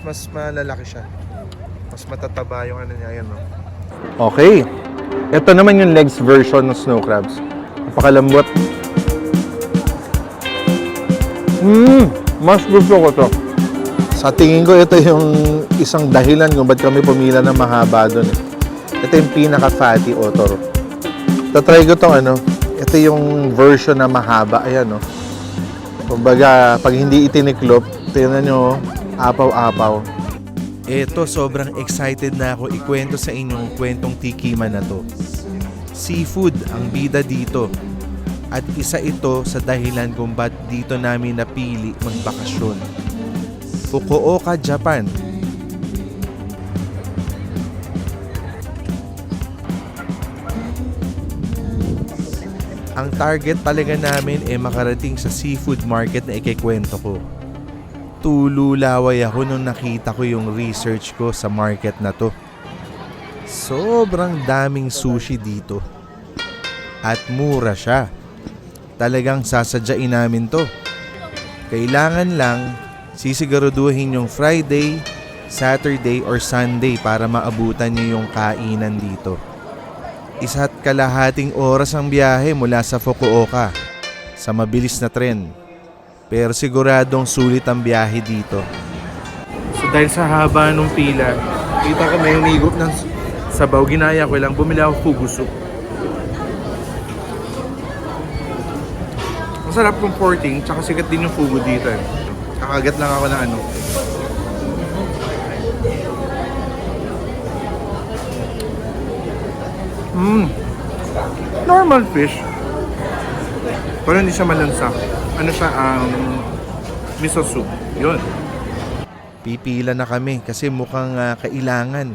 mas malalaki siya. Mas matataba yung ano niya, yan, no? Okay. Ito naman yung legs version ng snow crabs. Napakalambot. Mas gusto ko to. Sa tingin ko, ito yung isang dahilan kung ba't kami pumila ng mahaba doon. Ito yung pinaka-fatty otter. Tatry ko tong ano. Ito yung version na mahaba. Ayan, no? Kumbaga, pag hindi itiniklop, tingnan nyo, apaw-apaw. Eto, sobrang excited na ako ikwento sa inyong kwentong tikiman na to. Seafood ang bida dito. At isa ito sa dahilan kung ba't dito namin napili magbakasyon. Fukuoka, Japan. Ang target talaga namin ay makarating sa seafood market na ikikwento ko. Tululaway ako nung nakita ko yung research ko sa market na to. Sobrang daming sushi dito. At mura siya. Talagang sasadyain namin to. Kailangan lang sisiguraduhin yung Friday, Saturday or Sunday para maabutan niyo yung kainan dito. 1.5 oras ang biyahe mula sa Fukuoka sa mabilis na tren. Pero siguradong sulit ang biyahe dito. So dahil sa haba ng pila, kita ko may humigop ng sabaw. Ginaya ko lang, bumili ako fugu soup. Masarap comforting, tsaka sikat din yung fugu dito. Kakagat lang ako ng ano. Normal fish. Pero hindi siya malansa. Ano siya, miso soup. Yun. Pipila na kami kasi mukhang kailangan.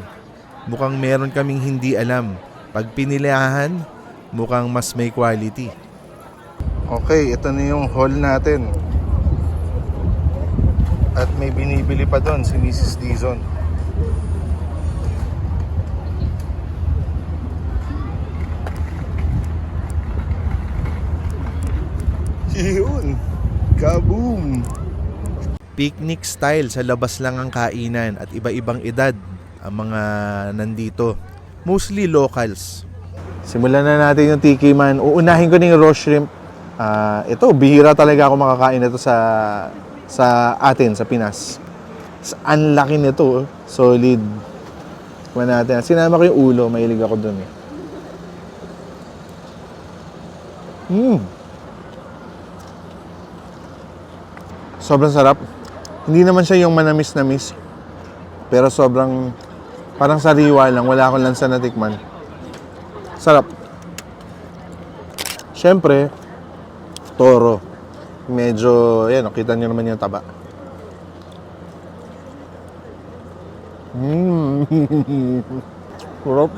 Mukhang meron kaming hindi alam. Pag pinilahan, mukhang mas may quality. Okay, ito na yung haul natin. At may binibili pa doon si Mrs. Dizon. Yun! Kaboom! Picnic style, sa labas lang ang kainan at iba-ibang edad ang mga nandito. Mostly locals. Simulan na natin yung tikiman. Uunahin ko na yung raw shrimp. Ito, bihira talaga ako makakain ito sa atin, sa Pinas. Ang laki nito, solid. Kumain natin. Sinama ko yung ulo, mahilig ako dun eh. Sobrang sarap. Hindi naman siya yung manamis-namis. Pero sobrang, parang sariwa lang. Wala akong lansa na tikman. Sarap. Siyempre, toro. Medyo, yan, kita nyo naman yung taba. Sarap.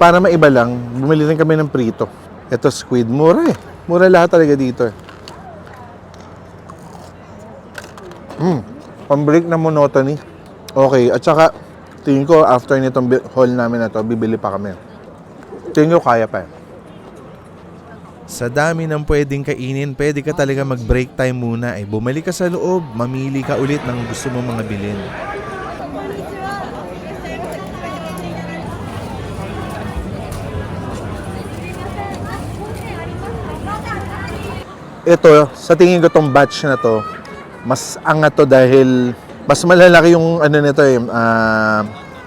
Para maiba lang, bumili rin kami ng prito. Ito squid, mura eh. Mura lahat talaga dito eh. Pambreak na monotony. Okay, at saka, tingin ko after nitong haul namin na to, bibili pa kami. Tingin ko kaya pa eh. Sa dami ng pwedeng kainin, pwede ka talaga mag-break time muna. Bumalik ka sa loob, mamili ka ulit ng gusto mong mga bilhin. Ito, sa tingin ko tong batch na to, mas angat to dahil mas malalaki yung ano nito eh,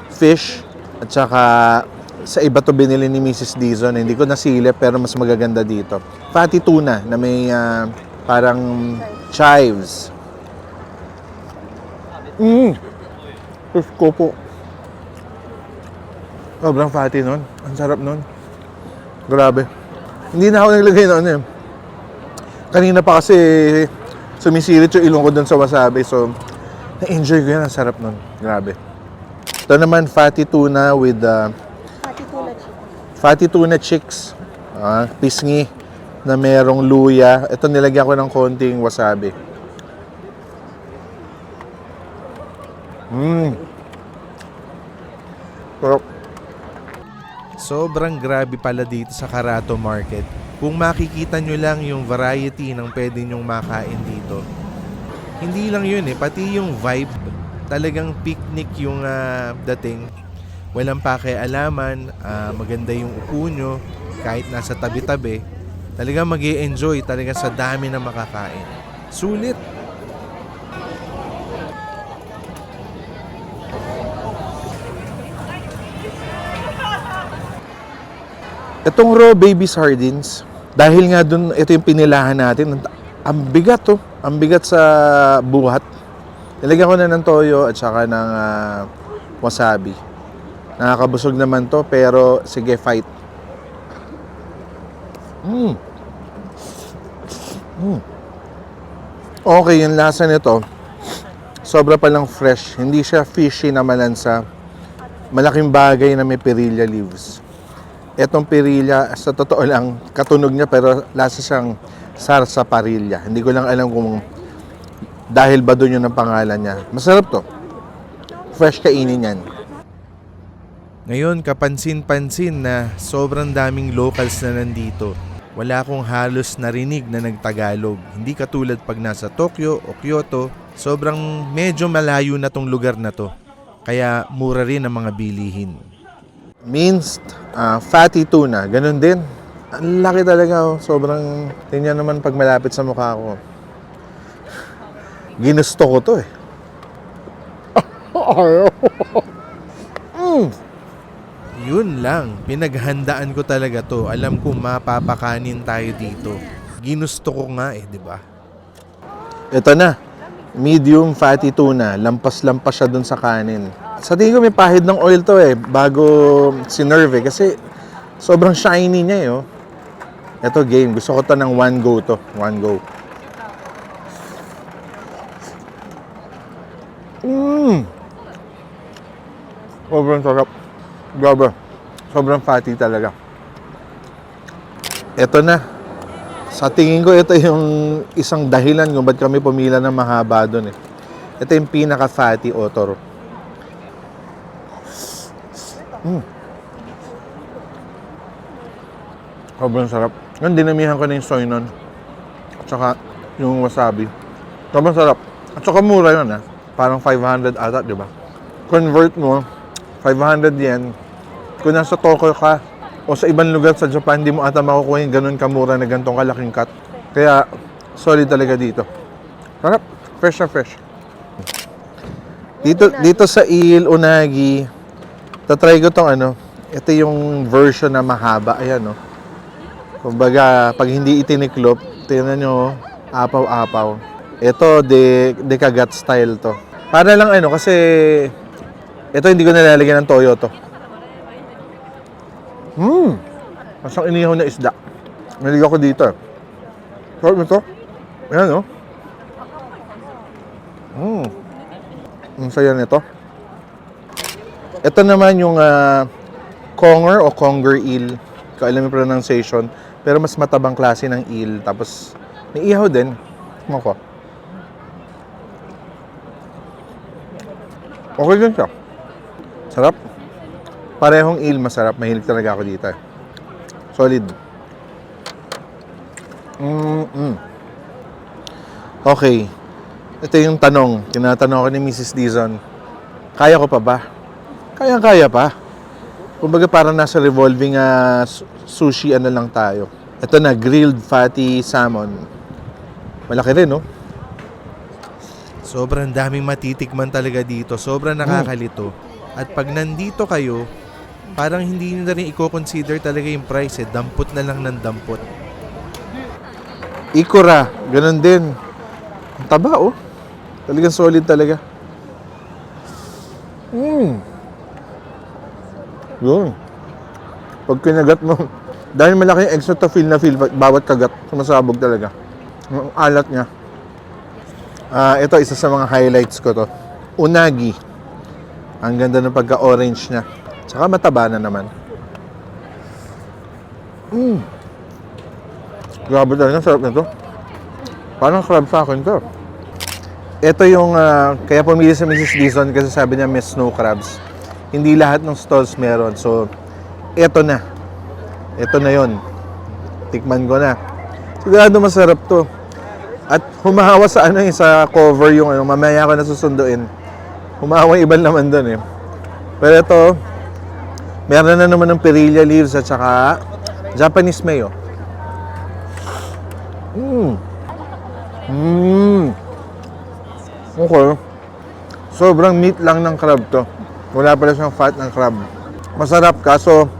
fish. At saka sa iba to binili ni Mrs. Dizon. Hindi ko nasilip pero mas magaganda dito. Fatty tuna na may parang chives. Fish ko po. Sobrang fatty nun. Ang sarap nun. Grabe. Hindi na ako naglagay na ano eh. Kanina pa kasi sumisirit yung ilong ko dun sa wasabi. So, na-enjoy ko yan. Ang sarap nun. Grabe. Ito naman, fatty tuna with fatty tuna chicks. Pisngi na merong luya. Ito nilagyan ko ng konting wasabi. Sarap. Sobrang grabe pala dito sa Karato Market. Kung makikita nyo lang yung variety ng pwede nyong makain dito. Hindi lang yun pati yung vibe. Talagang picnic yung dating. Walang pakialaman, maganda yung upo nyo, kahit nasa tabi-tabi. Talagang mag-i-enjoy talaga sa dami na makakain. Sulit! Itong raw baby sardines, dahil nga dun, ito yung pinilahan natin, ang bigat ang bigat sa buhat. Nilagyan ko na ng toyo at saka ng wasabi. Nakakabusog naman to, pero sige, fight. Okay, yung lasa nito, sobra palang fresh. Hindi siya fishy na malansa. Malaking bagay na may perilla leaves. Etong perilla, sa totoo lang, katunog niya pero lasa siyang sarsaparilla. Hindi ko lang alam kung dahil ba doon yun ang pangalan niya. Masarap to. Fresh kainin yan. Ngayon, kapansin-pansin na sobrang daming locals na nandito. Wala akong halos narinig na nagtagalog. Hindi katulad pag nasa Tokyo o Kyoto, sobrang medyo malayo na tong lugar na to. Kaya mura rin ang mga bilihin. Minced fatty tuna, ganun din. Ang laki talaga, sobrang, tingnan naman pag malapit sa mukha ko. Ginusto ko to Yun lang, pinaghandaan ko talaga to. Alam ko mapapakanin tayo dito. Ginusto ko nga di ba? Ito na, medium fatty tuna. Lampas-lampas siya dun sa kanin. Sa tingin ko may pahid ng oil to bago sinerve kasi sobrang shiny niya Ito game, gusto ko to ng one go to. One go. Sobrang sarap. Grabe. Sobrang fatty talaga. Ito na. Sa tingin ko, ito yung isang dahilan kung ba't kami pumila ng mahaba doon Ito yung pinaka-fatty Otoro. Sobrang sarap. Ngayon, dinamihan ko na yung soy nun. At saka yung wasabi. Sobrang sarap. At saka mura yun Parang 500 ata, di ba? Convert mo, 500 yen. Kung nasa Tokyo ka, o sa ibang lugar sa Japan, di mo ata makukuha yung ganun kamura na ganitong kalaking cut. Kaya, solid talaga dito. Sarap. Fresh na fresh. Dito sa Il Unagi, tatry ko tong ito yung version na mahaba. Ayan Kumbaga, pag hindi itiniklop, tingnan nyo, apaw-apaw. Ito, dekagat style to. Para lang kasi ito hindi ko nilalagyan ng toyo to. Masang inihaw na isda. Malig ako dito. Sarap nito. Ayan Ang saya nito. Ito naman yung conger o conger eel. Kailan yung pronunciation. Pero mas matabang klase ng eel. Tapos, may ihaw din. Tingnan ko. Okay din siya. Sarap. Parehong eel masarap. Mahilig talaga ako dito. Solid. Okay. Ito yung tanong. Tinatanong ko ni Mrs. Dizon. Kaya ko pa ba? Kaya pa. Kumbaga parang nasa revolving sushi lang tayo. Ito na, grilled fatty salmon. Malaki rin, Sobrang daming matitikman talaga dito. Sobrang nakakalito. At pag nandito kayo, parang hindi nyo na rin i-consider talaga yung price Dampot na lang ng dampot. Ikura, ganun din. Ang taba, Talagang solid talaga. Yun. Pag kinagat mo, dahil malaki yung extra to feel na feel, bawat kagat, sumasabog talaga. Ang alat niya. Ito, isa sa mga highlights ko to. Unagi. Ang ganda ng pagka-orange niya. Tsaka mataba na naman. Grabe talaga, sarap na to. Parang crab sa akin to. Ito yung, kaya pumili sa Mrs. Dizon kasi sabi niya may snow crabs. Hindi lahat ng stalls meron. So, ito na. Ito na yon. Tikman ko na. Sigurado masarap to. At humahawa sa sa cover yung mamaya ko na susunduin. Humahawa yung ibang laman doon eh. Pero ito, meron na naman ng perilla leaves at saka Japanese mayo. Okay. Sobrang meat lang ng crab to. Wala pala siyang fat ng crab. Masarap kaso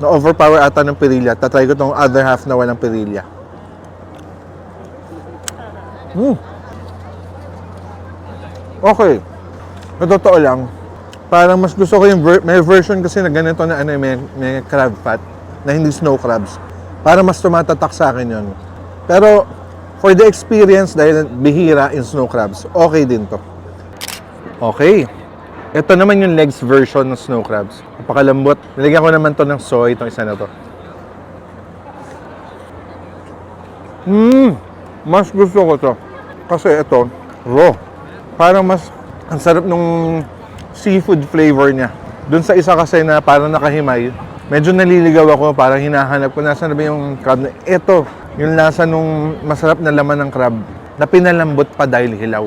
na-overpower ata ng perilla. Tatry ko tong other half na walang perilla. Okay. Sa totoo lang, parang mas gusto ko yung may version kasi na ganito na may crab fat na hindi snow crabs. Para mas tumatatak sa akin yun. Pero for the experience, dahil bihira in snow crabs, okay din to. Okay. Ito naman yung legs version ng snow crabs. Napakalambot. Nilagyan ko naman to ng soy, itong isa na to. Mas gusto ko to. Kasi ito, raw. Parang mas, ang sarap nung seafood flavor niya. Doon sa isa kasi na parang nakahimay, medyo naliligaw ako, parang hinahanap ko, nasa na ba yung crab na ito. Yung lasa nung masarap na laman ng crab na pinalambot pa dahil hilaw.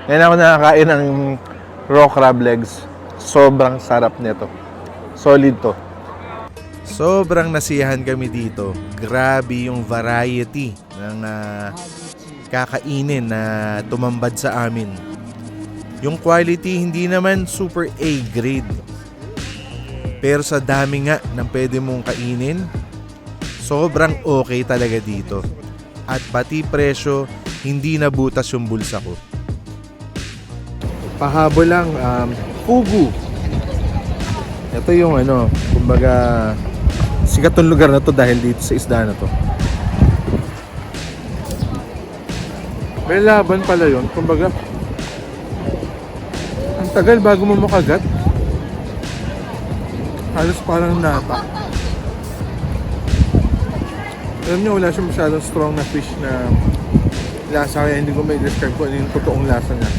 Ngayon ako nakakain ng raw crab legs. Sobrang sarap nito. Solid to. Sobrang nasiyahan kami dito. Grabe yung variety ng kakainin na tumambad sa amin. Yung quality hindi naman super A grade. Pero sa dami nga ng pwede mong kainin, sobrang okay talaga dito. At pati presyo, hindi nabutas yung bulsa ko. Pahabol lang, fugu. Ito yung kumbaga, sikat tong lugar na to dahil dito sa isda na to. May laban pala yun, kumbaga. Ang tagal bago mo makagat. Halos parang nata. Alam niyo, wala siya masyadong strong na fish na lasa, kaya hindi ko may describe kung ano yung totoong lasa niya.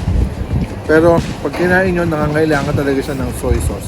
Pero pag kinain nyo, nangangailangan talaga siya ng soy sauce.